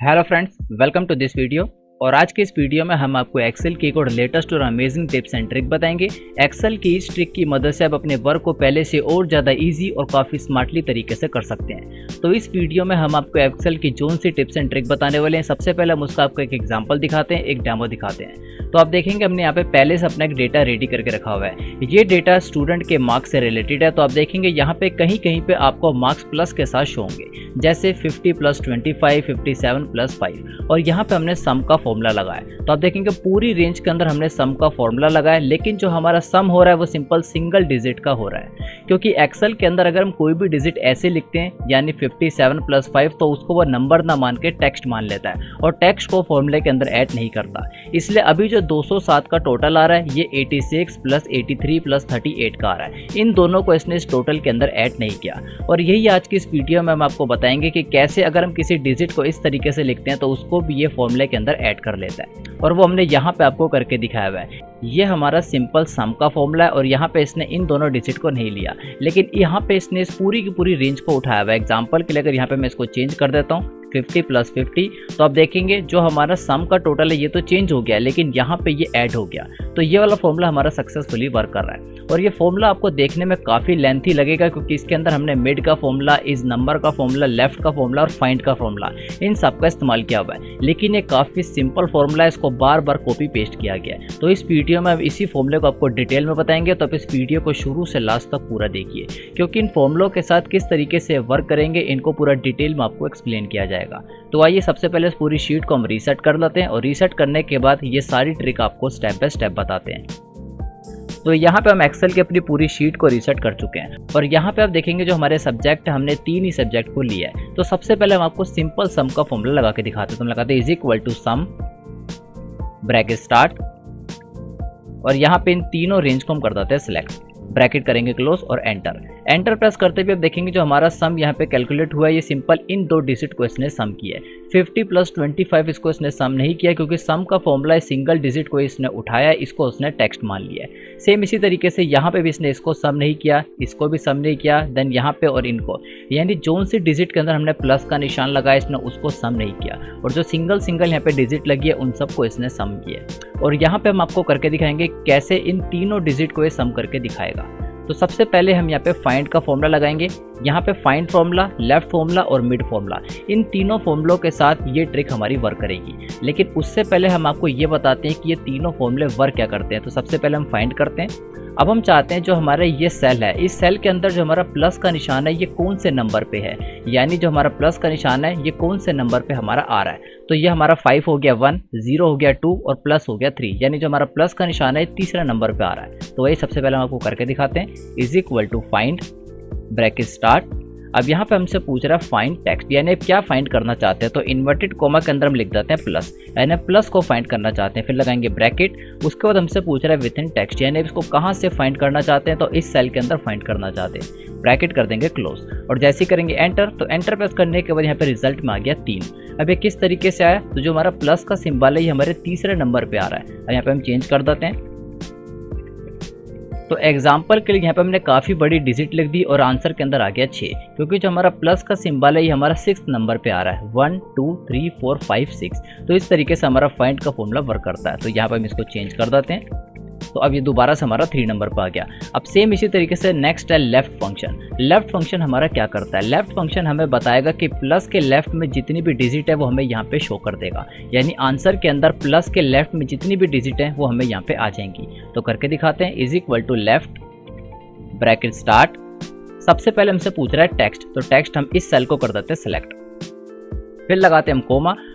Hello friends, welcome to this video. और आज के इस वीडियो में हम आपको एक्सेल की कोड लेटेस्ट और अमेजिंग टिप्स एंड ट्रिक बताएंगे। एक्सेल की इस ट्रिक की मदद से आप अपने वर्क को पहले से और ज़्यादा इजी और काफ़ी स्मार्टली तरीके से कर सकते हैं। तो इस वीडियो में हम आपको एक्सेल की जोन सी टिप्स एंड ट्रिक बताने वाले हैं। सबसे पहले हम उसका आपको एक एग्जाम्पल दिखाते हैं, एक डेमो दिखाते हैं। तो आप देखेंगे हमने यहाँ पे पहले से अपना एक डेटा रेडी करके रखा हुआ है। ये डेटा स्टूडेंट के मार्क्स से रिलेटेड है। तो आप देखेंगे यहाँ पे कहीं कहीं पे आपको मार्क्स प्लस के साथ शो होंगे, जैसे 50 + 25, 57 + 5। और यहाँ पे हमने सम का फॉर्मूला लगाया। तो आप देखेंगे पूरी रेंज के अंदर हमने सम का फॉर्मूला लगाया, लेकिन जो हमारा सम हो रहा है वो सिंपल सिंगल डिजिट का हो रहा है। क्योंकि एक्सेल के अंदर अगर हम कोई भी डिजिट ऐसे लिखते हैं, यानी 57 + 5, तो उसको वो नंबर ना मान के टेक्स्ट मान लेता है और टेक्स्ट को फॉर्मूले के अंदर ऐड नहीं करता। इसलिए अभी जो 207 का टोटल आ रहा है, ये 86 + 83 + 38 का आ रहा है। इन दोनों को इसने इस टोटल के अंदर ऐड नहीं किया। और यही आज की इस वीडियो में हम आपको बताएंगे कि कैसे अगर हम किसी डिजिट को इस तरीके से लिखते हैं तो उसको भी ये फॉर्मूले के अंदर ऐड कर लेता है। और वो हमने यहाँ पे आपको करके दिखाया हुआ है। ये हमारा सिंपल सम का फॉर्मूला है और यहाँ पे इसने इन दोनों डिजिट को नहीं लिया, लेकिन यहाँ पे इसने इस पूरी की पूरी रेंज को उठाया हुआ है। एग्जाम्पल के लिए अगर यहाँ पे मैं इसको चेंज कर देता हूँ 50 + 50, तो आप देखेंगे जो हमारा सम का टोटल है ये तो चेंज हो गया, लेकिन यहाँ पे ये ऐड हो गया। तो ये वाला फॉर्मूला हमारा सक्सेसफुली वर्क कर रहा है। और ये फॉर्मूला आपको देखने में काफ़ी लेंथी लगेगा, क्योंकि इसके अंदर हमने मिड का फॉर्मूला, इस नंबर का फॉर्मूला, लेफ्ट का फॉर्मूला और फाइंड का फॉर्मूला, इन सब का इस्तेमाल किया हुआ है। लेकिन ये काफ़ी सिंपल फॉर्मूला है, इसको बार बार कॉपी पेस्ट किया गया है। तो इस वीडियो में अब इसी फॉर्मूले को आपको डिटेल में बताएंगे। तो आप इस वीडियो को शुरू से लास्ट तक पूरा देखिए, क्योंकि इन फॉर्मूलों के साथ किस तरीके से वर्क करेंगे इनको पूरा डिटेल में आपको एक्सप्लेन किया जाएगा। तो आइए सबसे पहले इस पूरी शीट को हम रीसेट कर लेते हैं और रीसेट करने के बाद ये सारी ट्रिक आपको स्टेप बाय स्टेप बताते हैं। तो यहाँ पे हम एक्सेल की अपनी पूरी शीट को रीसेट कर चुके हैं और यहाँ पे आप देखेंगे जो हमारे सब्जेक्ट है, हमने 3 ही सब्जेक्ट को लिया है। तो सबसे पहले हम आपको सिंपल सम का फॉर्मूला लगा के दिखाते हैं। तो हम लगाते हैं = सम ब्रैकेट स्टार्ट, और यहाँ पे इन तीनों रेंज को हम कर देते हैं सिलेक्ट, ब्रैकेट करेंगे क्लोज और एंटर प्रेस करते हुए आप देखेंगे जो हमारा सम यहाँ पे कैलकुलेट हुआ है, ये सिंपल इन दो डिजिट को इसने सम किया है। 50 + 25 इसको इसने सम नहीं किया, क्योंकि सम का फॉर्मूला सिंगल डिजिट को इसने उठाया, इसको उसने टेक्स्ट मान लिया है। सेम इसी तरीके से यहाँ पे भी इसने इसको सम नहीं किया, इसको भी सम नहीं किया, देन यहाँ पे और इनको, यानी जोन सी डिजिट के अंदर हमने प्लस का निशान लगाया, इसने उसको सम नहीं किया। और जो सिंगल यहाँ पे डिजिट लगी है उन सबको इसने सम किया। और यहाँ पे हम आपको करके दिखाएंगे कैसे इन तीनों डिजिट को ये सम करके दिखाएगा। तो सबसे पहले हम यहाँ पे फाइंड का फॉर्मूला लगाएंगे। यहाँ पे फाइंड फॉर्मूला, लेफ्ट फॉर्मूला और मिड फॉर्मूला, इन तीनों फॉर्मूलों के साथ ये ट्रिक हमारी वर्क करेगी। लेकिन उससे पहले हम आपको ये बताते हैं कि ये तीनों फॉर्मूले वर्क क्या करते हैं। तो सबसे पहले हम फाइंड करते हैं। अब हम चाहते हैं जो हमारा ये सेल है, इस सेल के अंदर जो हमारा प्लस का निशान है ये कौन से नंबर पे है, यानी जो हमारा प्लस का निशान है ये कौन से नंबर पे हमारा आ रहा है। तो ये हमारा 5 हो गया 1, 0 हो गया 2 और प्लस हो गया 3, यानी जो हमारा प्लस का निशान है तीसरा नंबर पे आ रहा है। तो वही सबसे पहले हम आपको करके दिखाते हैं। = फाइंड ब्रैकेट स्टार्ट। अब यहाँ पे हमसे पूछ रहा है फाइंड टेक्स्ट, यानी आप क्या फाइंड करना चाहते हैं। तो इन्वर्टेड कोमा के अंदर हम लिख देते हैं प्लस, यानी प्लस को फाइंड करना चाहते हैं। फिर लगाएंगे ब्रैकेट, उसके बाद हमसे पूछ रहा है विथिन टेक्स्ट, यानी इसको कहाँ से फाइंड करना चाहते हैं। तो इस सेल के अंदर फाइंड करना चाहते हैं, ब्रैकेट कर देंगे क्लोज। और जैसे ही करेंगे एंटर, तो एंटर प्रेस करने के बाद यहाँ पे रिजल्ट में आ गया 3। अब ये किस तरीके से आया, तो जो हमारा प्लस का सिंबल है ये हमारे तीसरे नंबर पे आ रहा है। और यहाँ पे हम चेंज कर देते हैं। तो एग्जाम्पल के लिए यहाँ पे हमने काफ़ी बड़ी डिजिट लिख दी और आंसर के अंदर आ गया 6, क्योंकि जो हमारा प्लस का सिंबल है ये हमारा 6th नंबर पे आ रहा है। 1 2 3 4 5 6। तो इस तरीके से हमारा फाइंड का फॉर्मूला वर्क करता है। तो यहाँ पे हम इसको चेंज कर देते हैं। तो अब ये दोबारा से हमारा 3 नंबर पर आ गया। अब सेम इसी तरीके से नेक्स्ट है लेफ्ट फंक्शन। लेफ्ट फंक्शन हमारा क्या करता है, लेफ्ट फंक्शन हमें बताएगा कि प्लस के लेफ्ट में जितनी भी डिजिट है वो हमें यहाँ पे शो कर देगा, यानी आंसर के अंदर प्लस के लेफ्ट में जितनी भी डिजिट है वो हमें यहाँ पे आ जाएंगी। तो करके दिखाते हैं। = लेफ्ट ब्रैकेट स्टार्ट। सबसे पहले हमसे पूछ रहा है टेक्स्ट, तो टेक्स्ट हम इस सेल को कर देते हैं सिलेक्ट। फिर लगाते हैं हम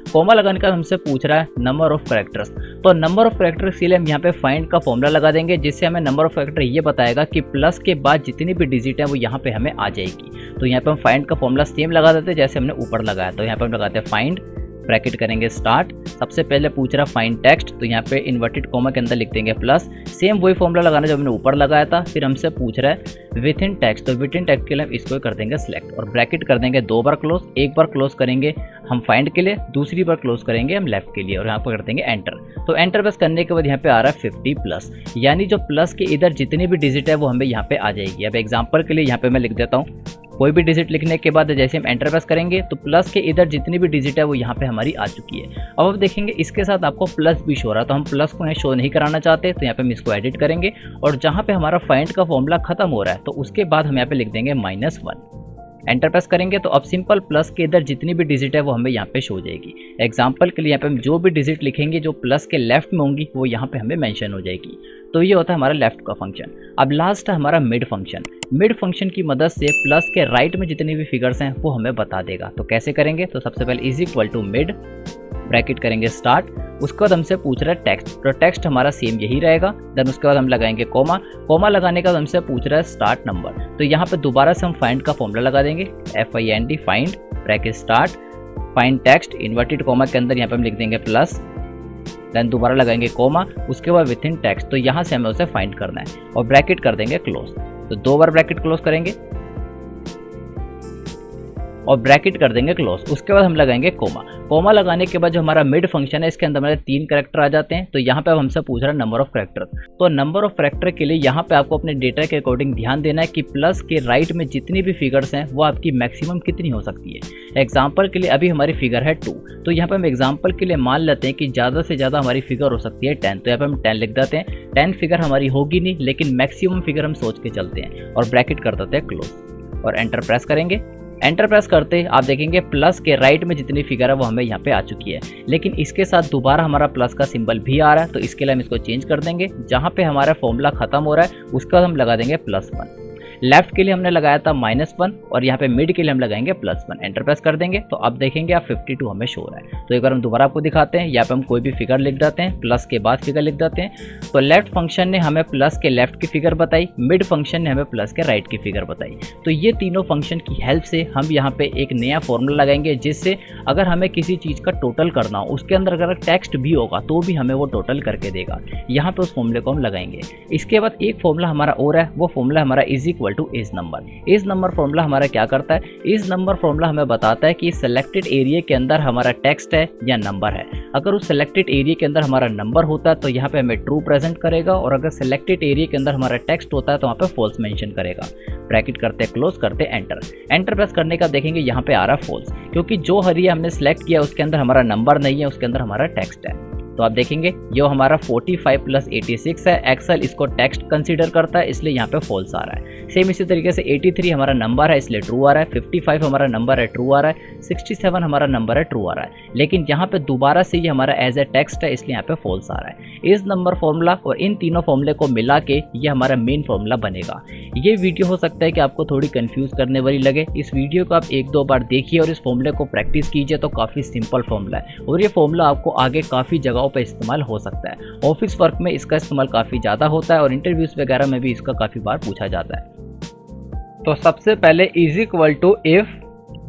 कोमा लगाने का हमसे पूछ रहा है नंबर ऑफ कैरेक्टर्स। तो नंबर ऑफ कैरेक्टर्स के लिए हम यहाँ पे फाइंड का फॉर्मूला लगा देंगे, जिससे हमें नंबर ऑफ कैरेक्टर ये बताएगा कि प्लस के बाद जितनी भी डिजिट है वो यहाँ पे हमें आ जाएगी। तो यहाँ पे हम फाइंड का फॉर्मूला सेम लगा देते हैं जैसे हमने ऊपर लगाया। तो यहाँ पे हम लगाते हैं फाइंड ब्रैकेट करेंगे स्टार्ट। सबसे पहले पूछ रहा फाइंड टेक्स्ट, तो यहाँ पे इन्वर्टेड कोमा के अंदर लिख देंगे प्लस, सेम वही फॉर्मूला लगाना जो हमने ऊपर लगाया था। फिर हमसे पूछ रहा है विथिन टेक्स्ट, तो विथिन टेक्स्ट के लिए हम इसको कर देंगे सिलेक्ट और ब्रैकेट कर देंगे 2 बार क्लोज। एक बार क्लोज करेंगे हम फाइंड के लिए, दूसरी बार क्लोज करेंगे हम लेफ्ट के लिए और यहाँ पर कर देंगे एंटर। तो एंटर प्रेस करने के बाद यहाँ पे आ रहा है 50+, यानी जो प्लस के इधर जितनी भी डिजिट है वो हमें यहाँ पे आ जाएगी। अब एग्जाम्पल के लिए यहाँ पे मैं लिख देता हूँ कोई भी डिजिट लिखने के बाद जैसे हम एंटर प्रेस करेंगे तो प्लस के इधर जितनी भी डिजिट है वो यहाँ पे हमारी आ चुकी है। अब आप देखेंगे इसके साथ आपको प्लस भी शो हो रहा है, तो हम प्लस को शो नहीं कराना चाहते, तो यहाँ पे हम इसको एडिट करेंगे और जहाँ पे हमारा फाइंड का फॉर्मूला खत्म हो रहा है तो उसके बाद हम यहाँ पे लिख देंगे -1। एंटर प्रेस करेंगे तो अब सिंपल प्लस के इधर जितनी भी डिजिट है वो हमें यहाँ पे शो हो जाएगी। एग्जाम्पल के लिए यहाँ पे हम जो भी डिजिट लिखेंगे जो प्लस के लेफ्ट में होंगी वो यहाँ पे हमें मेंशन हो जाएगी। तो ये होता है हमारा लेफ्ट का फंक्शन। अब लास्ट है हमारा मिड फंक्शन। मिड फंक्शन की मदद से प्लस के राइट में जितने भी फिगर्स हैं वो हमें बता देगा। तो कैसे करेंगे, तो सबसे पहले is equal to mid, bracket करेंगे स्टार्ट, उसके बाद हमसे पूछ रहा है टेक्स्ट, तो टेक्स्ट हमारा सेम यही रहेगा। देन उसके बाद हम लगाएंगे कोमा, कोमा लगाने का हमसे पूछ रहा है स्टार्ट नंबर, तो यहाँ पे दोबारा से हम फाइंड का फॉर्मूला लगा देंगे, FIND find, bracket start, find text, inverted coma के अंदर यहाँ पे हम लिख देंगे प्लस, देन दोबारा लगाएंगे कोमा, उसके बाद विथ इन टेक्स्ट, तो यहाँ से हमें उसे फाइंड करना है और ब्रैकेट कर देंगे क्लोज। तो 2 बार ब्रैकेट क्लोज करेंगे और ब्रैकेट कर देंगे क्लोज। उसके बाद हम लगाएंगे कोमा, कोमा लगाने के बाद जो हमारा मिड फंक्शन है इसके अंदर हमारे 3 कैरेक्टर आ जाते हैं। तो यहाँ पे अब हमसे पूछ रहा है नंबर ऑफ कैरेक्टर, तो नंबर ऑफ कैरेक्टर के लिए यहाँ पे आपको अपने डेटा के अकॉर्डिंग ध्यान देना है कि प्लस के राइट में जितनी भी फिगर्स हैं वो आपकी मैक्सिमम कितनी हो सकती है। एग्जाम्पल के लिए अभी हमारी फिगर है 2, तो यहाँ पे हम एग्जाम्पल के लिए मान लेते हैं कि ज़्यादा से ज़्यादा हमारी फिगर हो सकती है 10, तो यहाँ पे हम 10 लिख देते हैं। 10 फिगर हमारी होगी नहीं, लेकिन मैक्सिमम फिगर हम सोच के चलते हैं और ब्रैकेट कर देते हैं क्लोज और एंटर प्रेस करेंगे। एंटर प्रेस करते आप देखेंगे प्लस के राइट में जितनी फिगर है वो हमें यहाँ पे आ चुकी है, लेकिन इसके साथ दोबारा हमारा प्लस का सिंबल भी आ रहा है, तो इसके लिए हम इसको चेंज कर देंगे। जहाँ पे हमारा फॉर्मूला खत्म हो रहा है उसके बाद हम लगा देंगे +1। लेफ्ट के लिए हमने लगाया था -1 और यहाँ पे मिड के लिए हम लगाएंगे +1। एंटर प्रेस कर देंगे तो अब देखेंगे आप 52 हमें शो हो रहा है। तो एक बार हम दोबारा आपको दिखाते हैं, यहाँ पे हम कोई भी फिगर लिख देते हैं, प्लस के बाद फिगर लिख देते हैं। तो लेफ्ट फंक्शन ने हमें प्लस के लेफ्ट की फिगर बताई, मिड फंक्शन ने हमें प्लस के राइट की फिगर बताई। तो ये तीनों फंक्शन की हेल्प से हम यहाँ पे एक नया फॉर्मूला लगाएंगे, जिससे अगर हमें किसी चीज़ का टोटल करना हो, उसके अंदर अगर टेक्स्ट भी होगा तो भी हमें वो टोटल करके देगा। यहाँ पे उस फॉर्मूले को हम लगाएंगे। इसके बाद एक फॉर्मूला हमारा और है, वो फॉर्मूला हमारा is equal two is number. Is number formula हमारा क्या करता है, इज नंबर फॉर्मूला हमें बताता है कि सिलेक्टेड एरिया के अंदर हमारा टेक्स्ट है या नंबर है। अगर उस सिलेक्टेड एरिया के अंदर हमारा नंबर होता है तो यहाँ पे हमें ट्रू प्रेजेंट करेगा, और अगर सिलेक्टेड एरिया के अंदर हमारा टेक्स्ट होता है तो वहाँ पे फॉल्स मेंशन करेगा। ब्रैकेट करते क्लोज करते एंटर, एंटर प्रेस करने का देखेंगे यहाँ पे आ रहा है फॉल्स, क्योंकि जो एरिया हमने सेलेक्ट किया उसके अंदर हमारा नंबर नहीं है, उसके अंदर हमारा टेक्स्ट है। तो आप देखेंगे ये हमारा 45 + 86 है। एक्सेल इसको टेक्स्ट कंसीडर करता है, इसलिए यहाँ पे फॉल्स आ रहा है। सेम इसी तरीके से 83 हमारा नंबर है इसलिए ट्रू आ रहा है, 55 हमारा नंबर है ट्रू आ रहा है, 67 हमारा नंबर है ट्रू आ रहा है। लेकिन यहाँ पे दोबारा से ये हमारा एज ए टेक्स्ट है इसलिए यहाँ पे फॉल्स आ रहा है। इस नंबर फॉर्मूला और इन तीनों फॉर्मूले को मिला के ये हमारा मेन फॉर्मूला बनेगा। ये वीडियो हो सकता है कि आपको थोड़ी कंफ्यूज करने वाली लगे। इस वीडियो को आप 1-2 बार देखिए और इस फॉर्मूले को प्रैक्टिस कीजिए, तो काफ़ी सिंपल फॉर्मूला है और ये फॉर्मूला आपको आगे काफ़ी जगहों पर इस्तेमाल हो सकता है। ऑफिस वर्क में इसका इस्तेमाल काफ़ी ज़्यादा होता है और इंटरव्यूज़ वगैरह में भी इसका काफ़ी बार पूछा जाता है। तो सबसे पहले is equal to if,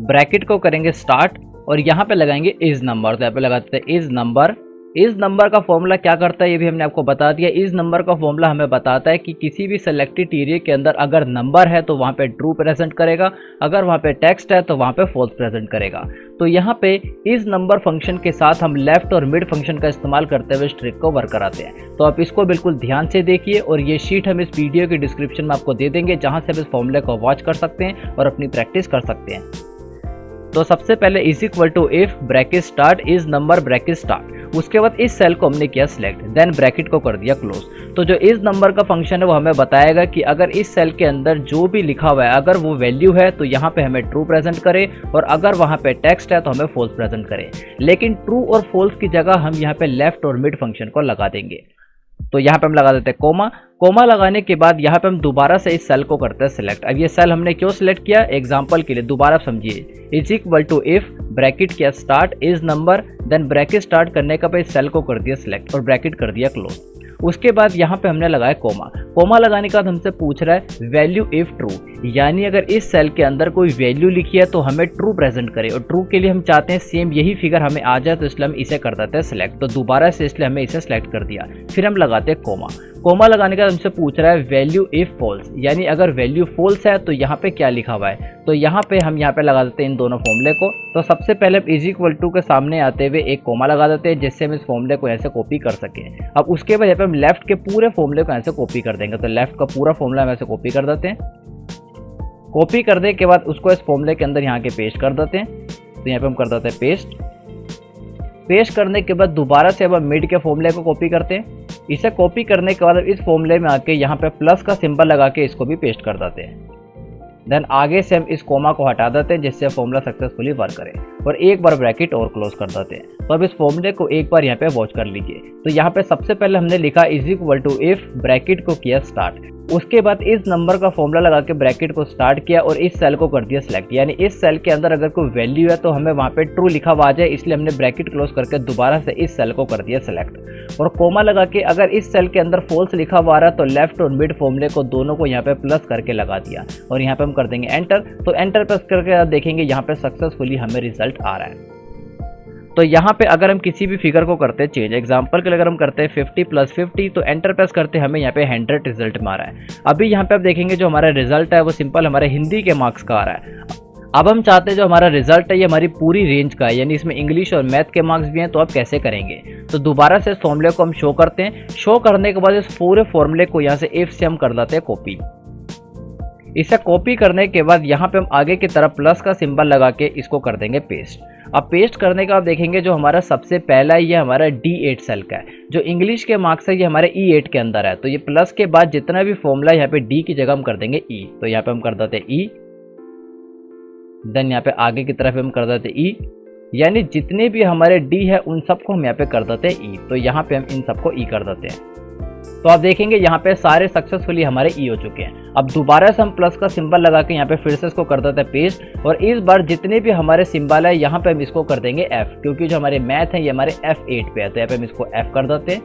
bracket को करेंगे स्टार्ट और यहाँ पे लगाएंगे इज नंबर। तो यहाँ पे लगाते हैं इज नंबर। इस नंबर का फॉर्मूला क्या करता है ये भी हमने आपको बता दिया। इस नंबर का फॉर्मूला हमें बताता है कि किसी भी सेलेक्टेड एरिया के अंदर अगर नंबर है तो वहाँ पे ट्रू प्रेजेंट करेगा, अगर वहाँ पे टेक्स्ट है तो वहाँ पे फॉल्स प्रेजेंट करेगा। तो यहाँ पे इस नंबर फंक्शन के साथ हम लेफ्ट और मिड फंक्शन का इस्तेमाल करते हुए इस ट्रिक को वर्क कराते हैं। तो आप इसको बिल्कुल ध्यान से देखिए और ये शीट हम इस वीडियो के डिस्क्रिप्शन में आपको दे देंगे, जहाँ से आप इस फॉर्मूले को वॉच कर सकते हैं और अपनी प्रैक्टिस कर सकते हैं। तो सबसे पहले is equal to if, bracket start, is number, bracket start. उसके बाद इस सेल को हमने किया सिलेक्ट, देन ब्रैकेट को कर दिया क्लोज। तो जो इस नंबर का फंक्शन है वो हमें बताएगा कि अगर इस सेल के अंदर जो भी लिखा हुआ है अगर वो वैल्यू है तो यहाँ पे हमें ट्रू प्रेजेंट करे, और अगर वहाँ पे टेक्स्ट है तो हमें फॉल्स प्रेजेंट करे। लेकिन ट्रू और फॉल्स की जगह हम यहाँ पे लेफ्ट और मिड फंक्शन को लगा देंगे। तो यहाँ पे हम लगा देते हैं कोमा। कोमा लगाने के बाद यहाँ पे हम दोबारा से इस सेल को करते हैं सिलेक्ट। अब ये सेल हमने क्यों सिलेक्ट किया, एग्जांपल के लिए दोबारा समझिए। Is equal to if, bracket किया start, is number, then bracket start करने का बाद इस सेल को कर दिया सिलेक्ट और ब्रैकेट कर दिया क्लोज। उसके बाद यहाँ पे हमने लगाया कोमा। कोमा लगाने के बाद हमसे पूछ रहा है वैल्यू इफ ट्रू, यानी अगर इस सेल के अंदर कोई वैल्यू लिखी है तो हमें ट्रू प्रेजेंट करे, और ट्रू के लिए हम चाहते हैं सेम यही फिगर हमें आ जाए, तो इसलिए हम इसे कर देते हैं सिलेक्ट। तो दोबारा से इसलिए हमें इसे सिलेक्ट कर दिया। फिर हम लगाते हैं कोमा। कोमा लगाने के बाद हमसे पूछ रहा है वैल्यू इफ फॉल्स, यानी अगर वैल्यू फॉल्स है तो यहाँ पे क्या लिखा हुआ है। तो यहाँ पे हम यहाँ पे लगा देते हैं इन दोनों फॉर्मूले को। तो सबसे पहले इज इक्वल टू के सामने आते हुए एक कोमा लगा देते हैं, जिससे हम इस फॉर्मूले को ऐसे कॉपी कर सकें। अब उसके बाद यहाँ पे हम लेफ्ट के पूरे फॉर्मूले को ऐसे कॉपी कर देंगे। तो लेफ्ट का पूरा फॉर्मूला हम ऐसे कॉपी कर देते हैं। कॉपी करने के बाद उसको इस फॉर्मूले के अंदर यहाँ के पेस्ट कर देते हैं। तो यहाँ पे हम कर देते हैं पेस्ट करने के बाद दोबारा से अब हम मिड के फॉर्मूले को कॉपी करते हैं। इसे कॉपी करने के बाद अब इस फॉर्मूले में आके यहाँ पे प्लस का सिंबल लगा के इसको भी पेस्ट कर देते हैं। देन आगे से हम इस कोमा को हटा देते हैं जिससे फॉर्मूला सक्सेसफुली वर्क करे और एक बार ब्रैकेट और क्लोज कर देते हैं। तो अब इस फॉर्मूले को एक बार यहाँ पे वॉच कर लीजिए। तो यहाँ पे सबसे पहले हमने लिखा is equal to if, bracket को किया स्टार्ट, उसके बाद इस नंबर का फॉर्मूला लगा के ब्रैकेट को स्टार्ट किया और इस सेल को कर दिया सिलेक्ट। यानी इस सेल के अंदर अगर कोई वैल्यू है तो हमें वहाँ पे ट्रू लिखा हुआ आ जाए, इसलिए हमने ब्रैकेट क्लोज करके दोबारा से इस सेल को कर दिया सिलेक्ट और कोमा लगा के अगर इस सेल के अंदर फॉल्स लिखा हुआ आ रहा है तो लेफ्ट और मिड फॉर्मूले को दोनों को यहाँ पे प्लस करके लगा दिया और यहाँ पे हम कर देंगे एंटर। तो एंटर प्रेस करके आप देखेंगे यहाँ पे सक्सेसफुली हमें रिजल्ट आ रहा है। तो यहाँ पे अगर हम किसी भी फिगर को करते हैं चेंज, एग्जांपल के लिए अगर हम करते हैं 50 + 50 तो एंटर प्रेस करते हमें यहाँ पे 100 रिजल्ट में आ रहा है। अभी यहाँ पे आप देखेंगे जो हमारा रिजल्ट है वो सिंपल हमारे हिंदी के मार्क्स का आ रहा है। अब हम चाहते हैं जो हमारा रिजल्ट है ये हमारी पूरी रेंज का है, यानी इसमें इंग्लिश और मैथ के मार्क्स भी हैं। तो आप कैसे करेंगे, तो दोबारा से इस फॉर्मूले को हम शो करते हैं। शो करने के बाद इस पूरे फॉर्मूले को यहाँ से इफ से हम कर देते हैं कॉपी। इसे कॉपी करने के बाद यहाँ पे हम आगे की तरफ प्लस का सिंबल लगा के इसको कर देंगे पेस्ट। अब पेस्ट करने का आप देखेंगे जो हमारा सबसे पहला ये हमारा D8 सेल का है, जो इंग्लिश के मार्क्स है ये हमारे E8 के अंदर है। तो ये प्लस के बाद जितना भी फॉर्मूला यहाँ पे D की जगह हम कर देंगे E। तो यहाँ पे हम कर देते हैं E, देन यहाँ पे आगे की तरफ हम कर देते हैं E, यानी जितने भी हमारे D है उन सबको हम यहाँ पे कर देते हैं E। तो यहाँ पे हम इन सबको E कर देते हैं। तो आप देखेंगे यहाँ पे सारे सक्सेसफुली हमारे ई हो चुके हैं। अब दोबारा से हम प्लस का सिंबल लगा के यहाँ पे फिर से इसको कर देते हैं पेस्ट और इस बार जितने भी हमारे सिंबल है यहाँ पे हम इसको कर देंगे F, क्योंकि जो हमारे मैथ है ये हमारे F8 पे है। तो यहाँ पे हम इसको F कर देते हैं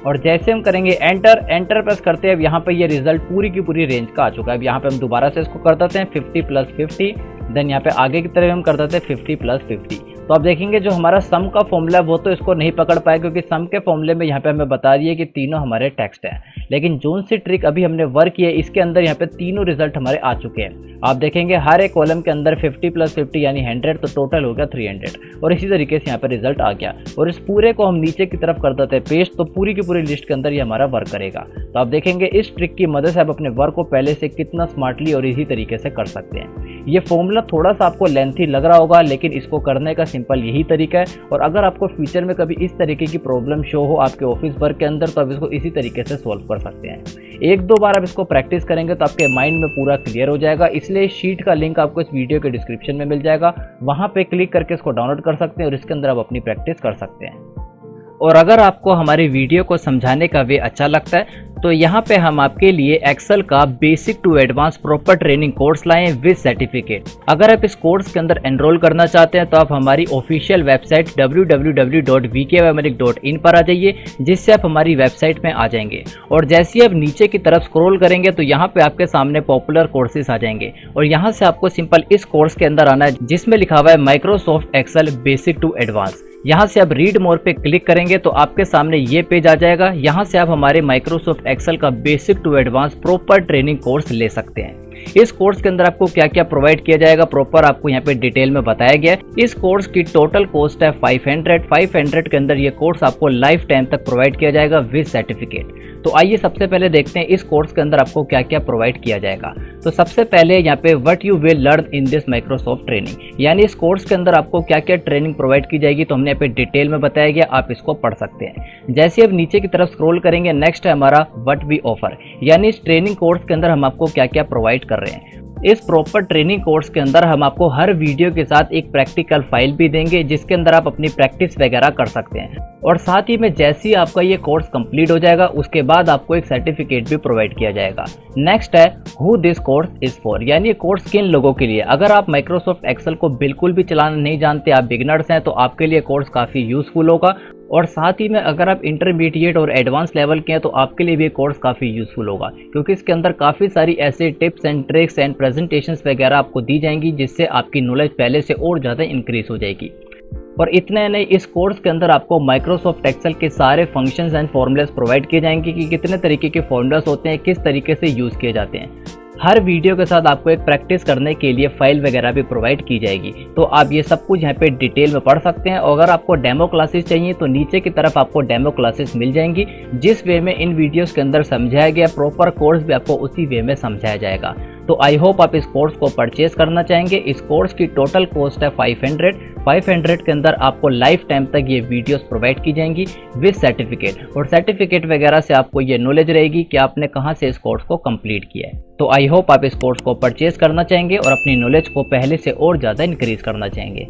और जैसे हम करेंगे एंटर प्रेस करते हैं। अब यहाँ पे ये रिजल्ट पूरी की पूरी रेंज का आ चुका है। अब यहाँ पे हम दोबारा से इसको कर देते हैं 50 + 50, देन यहाँ पे आगे की तरफ हम कर देते हैं 50 + 50। तो आप देखेंगे जो हमारा सम का फॉर्मूला है वो तो इसको नहीं पकड़ पाए, क्योंकि सम के फॉर्मूले में यहाँ पे हमें बता दिए कि तीनों हमारे टेक्स्ट हैं। लेकिन जोन सी ट्रिक अभी हमने वर्क किया इसके अंदर यहाँ पे तीनों रिजल्ट हमारे आ चुके हैं। आप देखेंगे हर एक कॉलम के अंदर 50 + 50 यानी 100, तो टोटल हो गया 300 और इसी तरीके से यहाँ पे रिजल्ट आ गया। और इस पूरे को हम नीचे की तरफ कर देते हैं पेस्ट, तो पूरी की पूरी लिस्ट के अंदर ये हमारा वर्क करेगा। तो आप देखेंगे इस ट्रिक की मदद से आप अपने वर्क को पहले से कितना स्मार्टली और इजी तरीके से कर सकते हैं। ये फॉर्मूला थोड़ा सा आपको लेंथी लग रहा होगा, लेकिन इसको करने का सिंपल यही तरीका है। और अगर आपको फ्यूचर में कभी इस तरीके की प्रॉब्लम शो हो आपके ऑफिस वर्क के अंदर, तो आप इसको इसी तरीके से सॉल्व कर सकते हैं। 1-2 बार आप इसको प्रैक्टिस करेंगे तो आपके माइंड में पूरा क्लियर हो जाएगा। इसलिए शीट का लिंक आपको इस वीडियो के डिस्क्रिप्शन में मिल जाएगा, वहां पे क्लिक करके इसको डाउनलोड कर सकते हैं और इसके अंदर आप अपनी प्रैक्टिस कर सकते हैं। और अगर आपको हमारी वीडियो को समझाने का वे अच्छा लगता है तो यहाँ पे हम आपके लिए एक्सेल का basic to advance proper training course लाए हैं विद सर्टिफिकेट। अगर आप इस कोर्स के अंदर एनरोल करना चाहते हैं तो आप हमारी ऑफिशियल वेबसाइट www.vkymeric.in पर आ जाइए, जिससे आप हमारी वेबसाइट में आ जाएंगे। और जैसे ही आप नीचे की तरफ स्क्रॉल करेंगे तो यहाँ पे आपके सामने पॉपुलर कोर्सेज आ जाएंगे और यहाँ से आपको सिंपल इस कोर्स के अंदर आना है जिसमें लिखा हुआ है Microsoft Excel basic to advance. यहाँ से आप रीड मोर पे क्लिक करेंगे तो आपके सामने ये पेज आ जाएगा। यहाँ से आप हमारे माइक्रोसॉफ्ट एक्सेल का basic to advance proper training course ले सकते हैं। इस कोर्स के अंदर आपको क्या क्या प्रोवाइड किया जाएगा प्रॉपर आपको यहाँ पे डिटेल में बताया गया है। इस कोर्स की टोटल कॉस्ट है 500 के अंदर ये कोर्स आपको लाइफ टाइम तक प्रोवाइड किया जाएगा विद सर्टिफिकेट। तो आइए सबसे पहले देखते हैं इस कोर्स के अंदर आपको क्या क्या प्रोवाइड किया जाएगा। तो सबसे पहले यहाँ पे what you will learn in this Microsoft training, यानी इस कोर्स के अंदर आपको क्या क्या ट्रेनिंग प्रोवाइड की जाएगी तो हमने यहाँ पे डिटेल में बताया गया, आप इसको पढ़ सकते हैं। जैसे अब नीचे की तरफ स्क्रॉल करेंगे नेक्स्ट है हमारा व्हाट वी ऑफर, यानी इस ट्रेनिंग कोर्स के अंदर हम आपको क्या क्या प्रोवाइड कर रहे हैं। इस प्रॉपर ट्रेनिंग कोर्स के अंदर हम आपको हर वीडियो के साथ एक प्रैक्टिकल फाइल भी देंगे जिसके अंदर आप अपनी प्रैक्टिस वगैरह कर सकते हैं। और साथ ही में जैसे ही आपका ये कोर्स कंप्लीट हो जाएगा उसके बाद आपको एक सर्टिफिकेट भी प्रोवाइड किया जाएगा। नेक्स्ट है who this course is for, यानी ये कोर्स किन लोगों के लिए। अगर आप माइक्रोसॉफ्ट एक्सेल को बिल्कुल भी चलाना नहीं जानते, आप बिगिनर्स हैं, तो आपके लिए कोर्स काफ़ी यूजफुल होगा। और साथ ही में अगर आप इंटरमीडिएट और एडवांस लेवल के हैं तो आपके लिए भी कोर्स काफ़ी यूजफुल होगा, क्योंकि इसके अंदर काफ़ी सारी ऐसे tips and tricks and presentations वगैरह आपको दी जाएंगी जिससे आपकी नॉलेज पहले से और ज़्यादा इंक्रीज हो जाएगी। और इतना नहीं, इस कोर्स के अंदर आपको माइक्रोसॉफ्ट एक्सेल के सारे फंक्शंस एंड फॉर्मूलाज प्रोवाइड किए जाएंगे कि कितने तरीके के फॉर्मूलाज होते हैं, किस तरीके से यूज़ किए जाते हैं। हर वीडियो के साथ आपको एक प्रैक्टिस करने के लिए फाइल वगैरह भी प्रोवाइड की जाएगी। तो आप ये सब कुछ यहाँ पे डिटेल में पढ़ सकते हैं। और अगर आपको डेमो क्लासेस चाहिए तो नीचे की तरफ आपको डेमो क्लासेस मिल जाएंगी, जिस वे में इन वीडियोस के अंदर समझाया गया प्रॉपर कोर्स भी आपको उसी वे में समझाया जाएगा। तो आई होप आप इस कोर्स को परचेज करना चाहेंगे। इस कोर्स की टोटल कॉस्ट है 500 के अंदर आपको लाइफ टाइम तक ये वीडियोस प्रोवाइड की जाएंगी विद सर्टिफिकेट, और सर्टिफिकेट वगैरह से आपको ये नॉलेज रहेगी कि आपने कहाँ से इस कोर्स को कंप्लीट किया है। तो आई होप आप इस कोर्स को परचेज करना चाहेंगे और अपनी नॉलेज को पहले से और ज़्यादा इंक्रीज करना चाहेंगे।